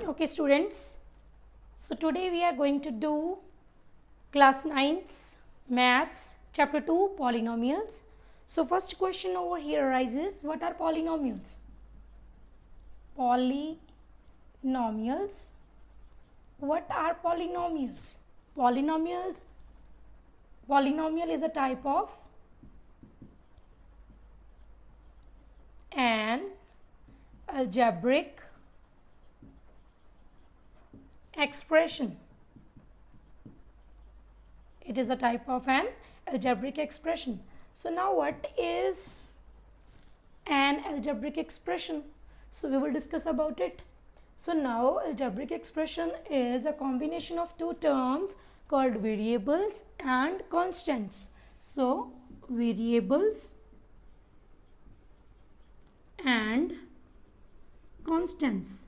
Okay students, so today we are going to do class 9's maths chapter 2 polynomials. So first question over here arises, what are polynomials? Polynomials. What are polynomials? Polynomial is a type of an algebraic expression. It is a type of an algebraic expression. So now what is an algebraic expression? So we will discuss about it. So now algebraic expression is a combination of two terms called variables and constants. So variables and constants.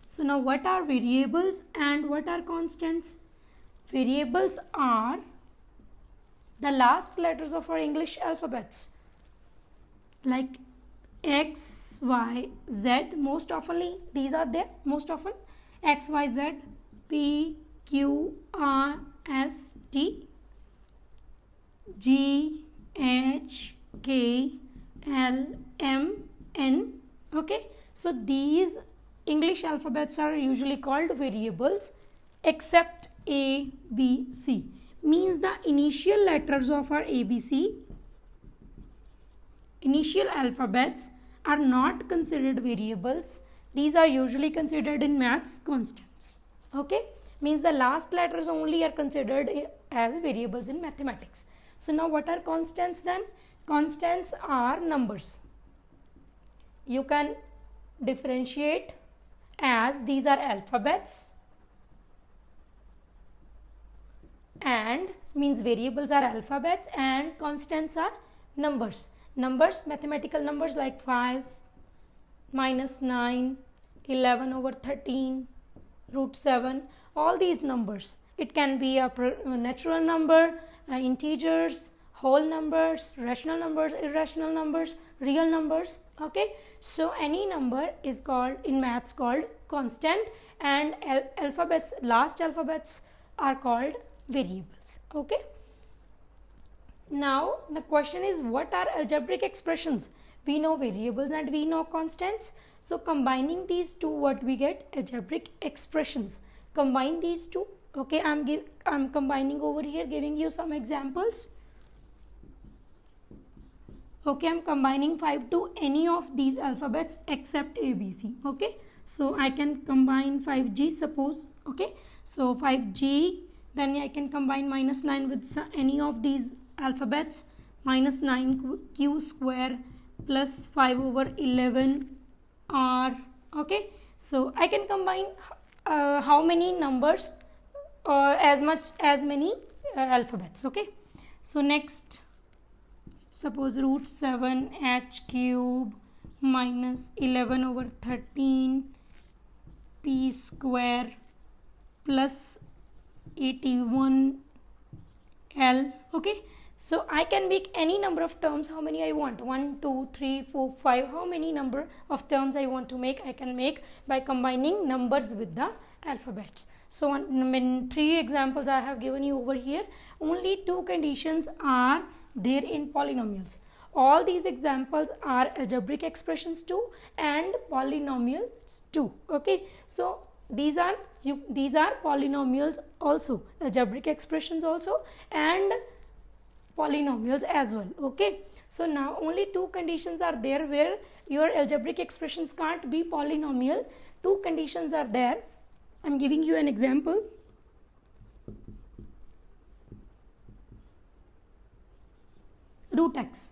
So now what are variables and what are constants? Variables are the last letters of our English alphabets, like X, Y, Z. Most oftenly these are there, most often X, Y, Z, P, Q, R, S, T, G, H, K, L, M, N. Okay, so these English alphabets are usually called variables, except A, B, C. Means the initial letters of our ABC, initial alphabets, are not considered variables. These are usually considered in maths constants. Okay, means the last letters only are considered as variables in mathematics. So now what are constants then? Constants are numbers. You can differentiate as these are alphabets, and means variables are alphabets and constants are numbers. Numbers, mathematical numbers like 5, -9, 11 over 13, √7, all these numbers. It can be a natural number, integers, whole numbers, rational numbers, irrational numbers, real numbers. Okay, so any number is called in maths called constant, and alphabets, last alphabets are called variables. Okay, now the question is, what are algebraic expressions? We know variables and we know constants. So combining these two, what we get? Algebraic expressions. Combine these two. Okay, I'm combining over here, giving you some examples. Okay, I'm combining 5 to any of these alphabets except ABC. Okay, so I can combine 5G, suppose. Okay, so 5G, then I can combine -9 with any of these alphabets, -9Q square plus 5 over 11 R. Okay, so I can combine how many numbers, as many alphabets. Okay, so next, suppose √7 H cube -11 over 13 P square plus 81 L. Okay, so I can make any number of terms, how many I want, 1, 2, 3, 4, 5, how many number of terms I want to make, I can make by combining numbers with the alphabets. So in 3 examples I have given you over here. Only 2 conditions are there in polynomials. All these examples are algebraic expressions too and polynomials too. Okay, so these are polynomials also, algebraic expressions also, and polynomials as well. Okay, so now only 2 conditions are there where your algebraic expressions can't be polynomial. 2 conditions are there. I'm giving you an example. √x.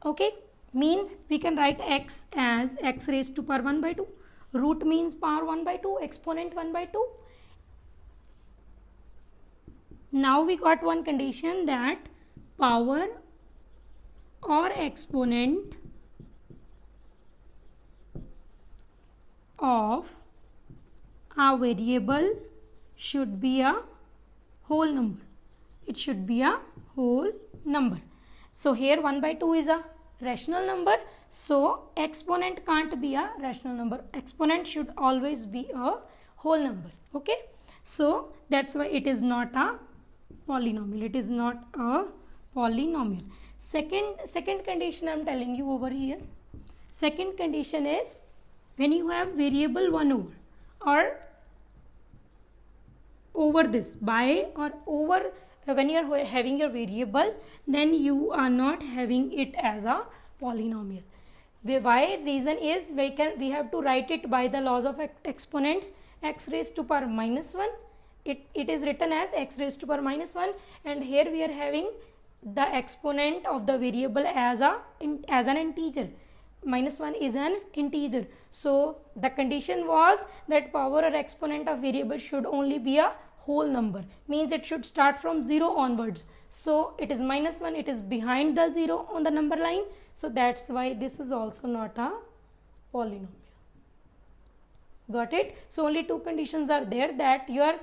Okay, means we can write x as x raised to power 1 by 2. Root means power 1 by 2, exponent 1 by 2. Now we got one condition, that power or exponent of a variable should be a whole number. It should be a whole number. So here 1 by 2 is a rational number, so exponent can't be a rational number. Exponent should always be a whole number. Okay, so that's why it is not a polynomial. It is not a polynomial. Second condition I'm telling you over here. Second condition is when you have variable 1 over or over this, by or over, when you are having your variable, then you are not having it as a polynomial. Why? Reason is we have to write it by the laws of exponents. X raised to power minus 1, it is written as x raised to power minus 1, and here we are having the exponent of the variable as an integer. Minus 1 is an integer, so the condition was that power or exponent of variable should only be a whole number, means it should start from 0 onwards. So it is minus 1, it is behind the 0 on the number line, so that's why this is also not a polynomial. Got it? So only two conditions are there, that your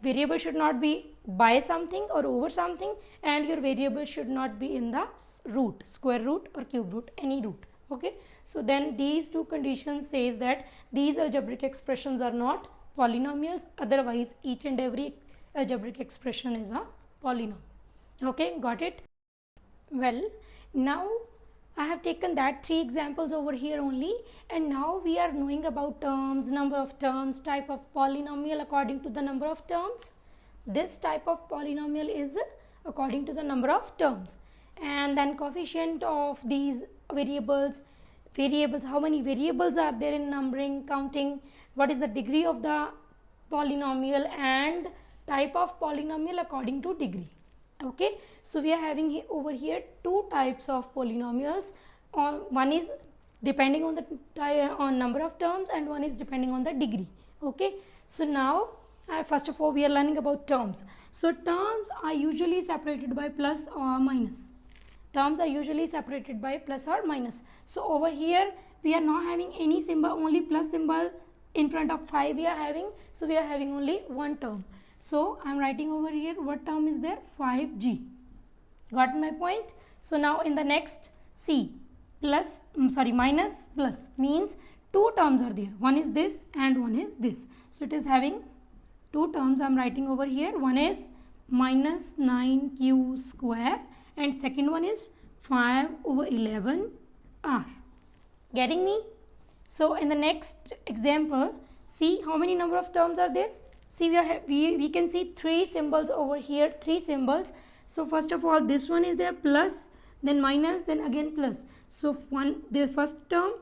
variable should not be by something or over something, and your variable should not be in the root, square root or cube root, any root. Okay, so then these two conditions says that these algebraic expressions are not polynomials, otherwise each and every algebraic expression is a polynomial. Okay, got it? Well, now I have taken that 3 examples over here only, and now we are knowing about terms, number of terms, type of polynomial according to the number of terms. This type of polynomial is according to the number of terms, and then coefficient of these variables, how many variables are there in numbering, counting, what is the degree of the polynomial, and type of polynomial according to degree. Okay, so we are having over here 2 types of polynomials. One is depending on the number of terms, and one is depending on the degree. Okay, so now first of all we are learning about terms. So terms are usually separated by plus or minus. Terms are usually separated by plus or minus. So over here we are not having any symbol, only plus symbol in front of 5 we are having, so we are having only one term. So I am writing over here what term is there, 5g. Got my point? So now in the next, see, minus plus means 2 terms are there, one is this and one is this, so it is having 2 terms. I am writing over here, one is minus 9q square and second one is 5 over 11r. Getting me? So in the next example, see how many number of terms are there. See, we can see 3 symbols over here, 3 symbols. So first of all this one is there, plus, then minus, then again plus. So the first term,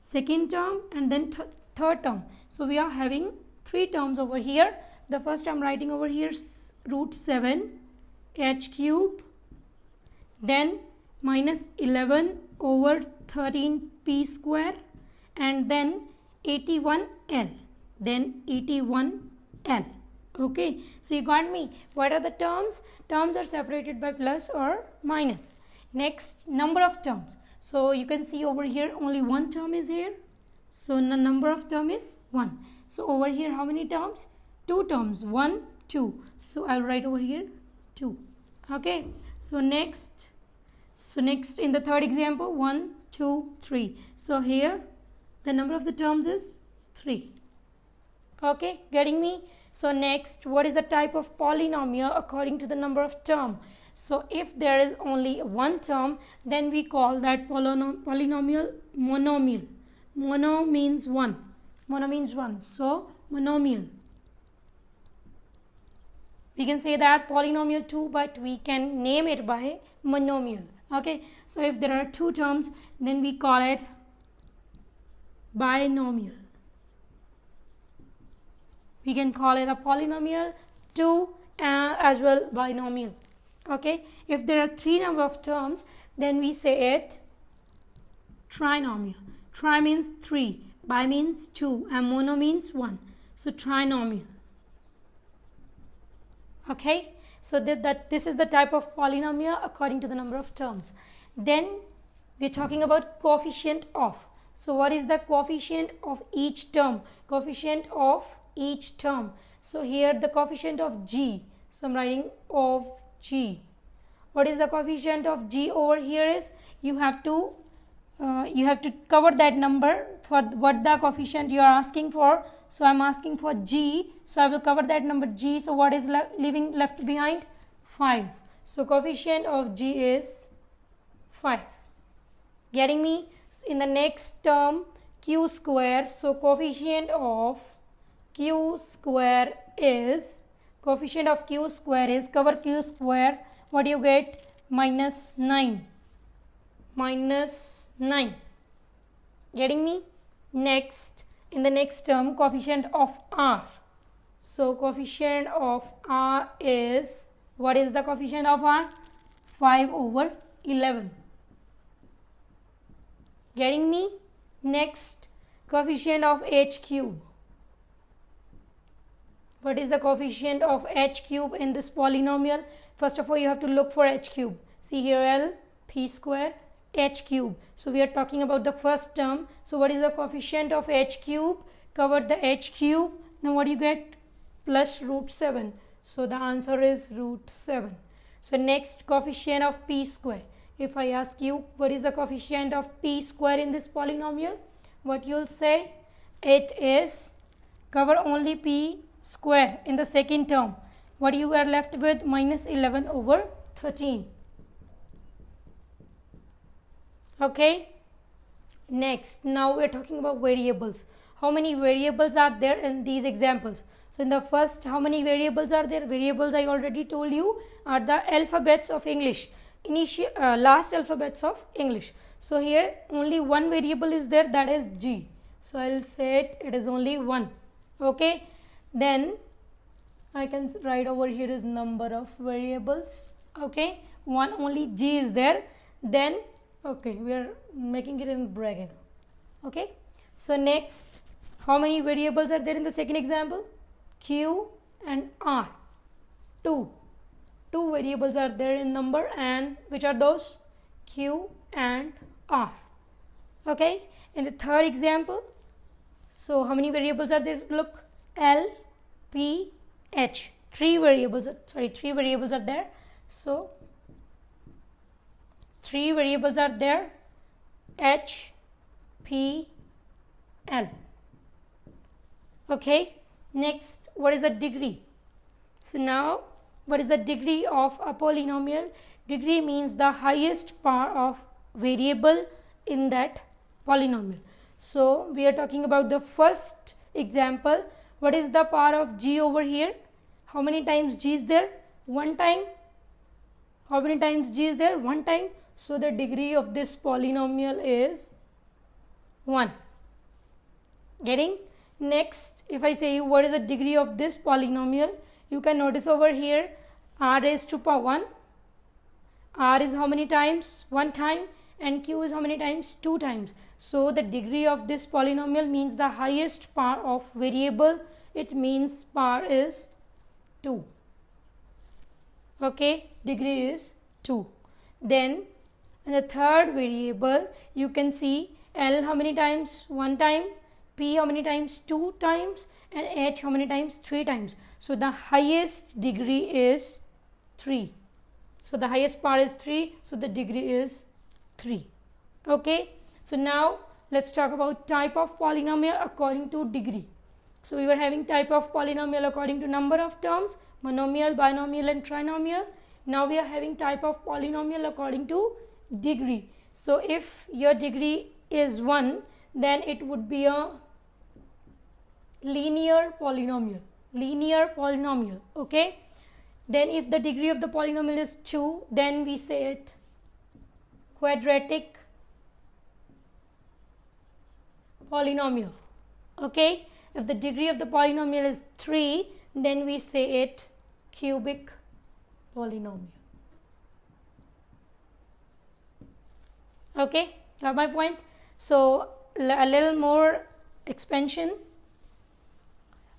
second term, and then third term. So we are having 3 terms over here. The first I am writing over here root 7 h cube, then minus 11 over 13 p square, and then 81l, then 81l. Okay, so you got me. What are the terms? Terms are separated by plus or minus. Next, number of terms. So you can see over here only one term is here, so the number of term is 1. So over here how many terms? 2 terms, 1, 2. So I'll write over here 2. Okay, so next in the third example, 1, 2, 3. So here the number of the terms is 3. Okay, getting me? So next, what is the type of polynomial according to the number of term? So if there is only one term, then we call that polynomial monomial. Mono means 1. Mono means 1. So monomial. We can say that polynomial too, but we can name it by monomial. Okay, so if there are 2 terms, then we call it binomial. We can call it a polynomial too, as well binomial. Okay, if there are 3 number of terms, then we say it trinomial. Tri means 3, bi means 2, and mono means 1. So trinomial. Okay, so this is the type of polynomial according to the number of terms. Then we are talking about coefficient of. So what is the coefficient of each term? Coefficient of each term. So here the coefficient of g. So I'm writing of g. What is the coefficient of g over here is you have to cover that number for what the coefficient you are asking for. So I'm asking for g, so I will cover that number g. So what is leaving left behind? 5. So coefficient of g is 5. Getting me? In the next term, q square, so coefficient of q square is, cover q square, what do you get? Minus 9. Getting me? Next, in the next term, coefficient of r, so coefficient of r is, what is the coefficient of r? 5/11. Getting me? Next, coefficient of h cube. What is the coefficient of h cube in this polynomial? First of all, you have to look for h cube. See here, L p square h cube. So we are talking about the first term. So what is the coefficient of h cube? Cover the h cube. Now what do you get? Plus root 7. So the answer is root 7. So next, coefficient of p square. If I ask you what is the coefficient of p square in this polynomial, what you'll say? It is, cover only p square in the second term. What you are left with? Minus 11/13. Okay. Next, now we are talking about variables. How many variables are there in these examples? So in the first, how many variables are there? Variables, I already told you, are the alphabets of English, last alphabets of English. So here only one variable is there, that is g. So I will say it is only one. Okay. Then I can write over here is number of variables. Okay, one, only g is there. Then okay, we are making it in bracket. Okay, so next, how many variables are there in the second example? Q and R. Two variables are there in number, and which are those? Q and R. Okay, in the third example, so how many variables are there? Look, L, P, H. Three variables are there. So three variables are there, H, P, L. Okay, next, what is the degree? So now, what is the degree of a polynomial? Degree means the highest power of variable in that polynomial. So we are talking about the first example. What is the power of g over here? How many times g is there? One time. How many times g is there? One time. So the degree of this polynomial is 1. Getting? Next, if I say you what is the degree of this polynomial, you can notice over here r raised to power 1. R is how many times? One time. And q is how many times? Two times. So the degree of this polynomial means the highest power of variable. It means power is 2. Okay, degree is 2. Then in the third variable, you can see L how many times? One time. P how many times? Two times. And H how many times? Three times. So the highest degree is 3. So the highest power is 3. So the degree is 3. Okay. So now let's talk about type of polynomial according to degree. So we were having type of polynomial according to number of terms, monomial, binomial and trinomial. Now we are having type of polynomial according to degree. So if your degree is 1, then it would be a linear polynomial. Okay. Then if the degree of the polynomial is 2, then we say it quadratic polynomial. Okay. If the degree of the polynomial is 3, then we say it cubic polynomial. Okay, got my point? So a little more expansion.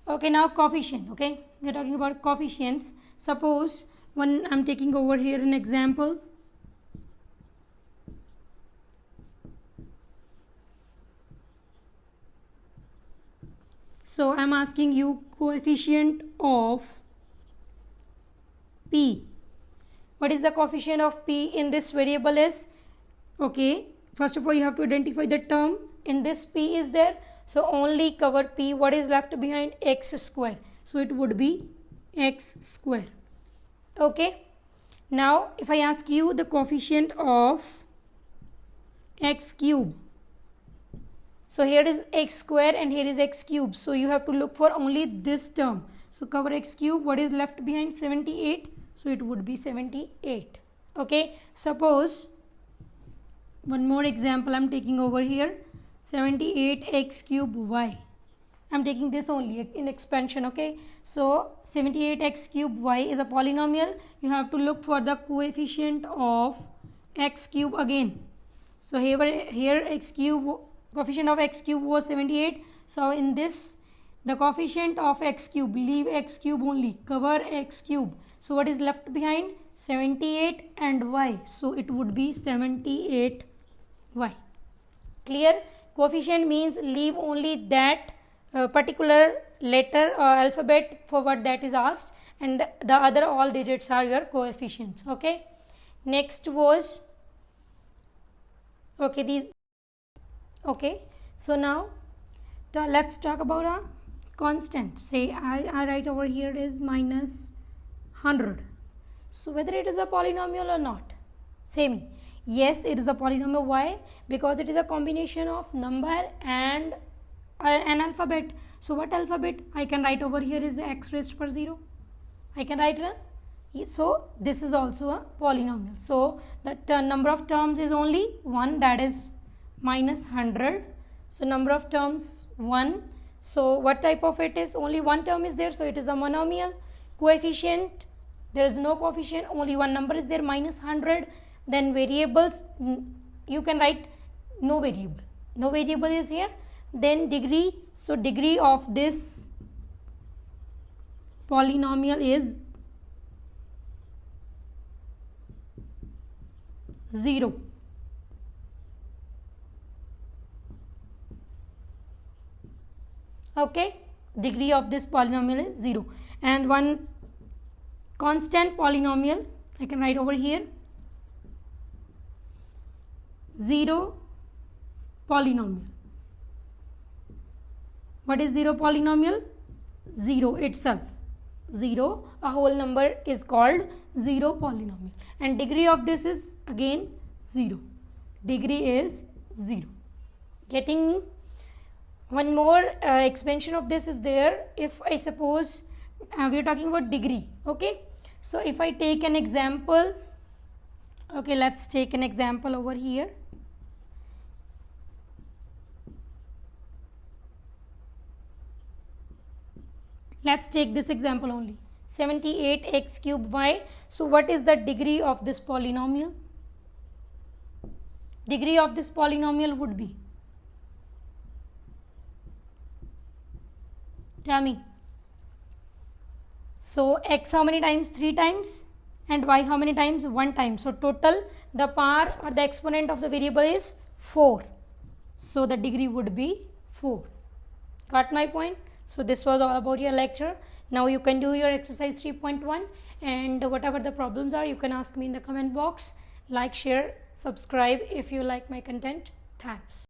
Okay, now coefficient. Okay, we are talking about coefficients. Suppose when I'm taking over here an example. So I'm asking you coefficient of P. What is the coefficient of P in this variable is? Okay, first of all you have to identify the term. In this p is there, so only cover p. What is left behind? X square, so it would be x square. Okay, now if I ask you the coefficient of x cube, so here is x square and here is x cube, so you have to look for only this term. So cover x cube, what is left behind? 78, so it would be 78. Okay, suppose one more example I'm taking over here, 78x cube y. I'm taking this only in expansion. Okay, so 78x cube y is a polynomial. You have to look for the coefficient of x cube again. So here x cube, coefficient of x cube was 78. So in this, the coefficient of x cube, leave x cube only, cover x cube. So what is left behind? 78 and y, so it would be 78y. Clear? Coefficient means leave only that particular letter or alphabet for what that is asked, and the other all digits are your coefficients. Okay, next was so now let's talk about a constant. Say I write over here is minus 100. So whether it is a polynomial or not, say me. Yes, it is a polynomial. Why? Because it is a combination of number and an alphabet. So what alphabet? I can write over here is x raised to 0. I can write it. So this is also a polynomial. So the number of terms is only 1, that is minus 100. So number of terms 1. So what type of it is? Only one term is there, so it is a monomial. Coefficient, there is no coefficient, only one number is there, minus 100. Then variables, you can write no variable. No variable is here. Then degree, so degree of this polynomial is 0. Okay, degree of this polynomial is 0. And one constant polynomial, I can write over here 0 polynomial. What is 0 polynomial? 0 itself. 0, a whole number is called 0 polynomial. And degree of this is again 0. Degree is 0. Getting one more expansion of this is there. If I suppose we are talking about degree. Okay, so if I take an example, okay, let's take an example over here. Let's take this example only, 78x cube y. So what is the degree of this polynomial? Degree of this polynomial would be, tell me. So x how many times? 3 times, and y how many times? 1 time. So total the power or the exponent of the variable is 4. So the degree would be 4. Got my point? So this was all about your lecture. Now you can do your exercise 3.1, and whatever the problems are, you can ask me in the comment box. Like, share, subscribe if you like my content. Thanks.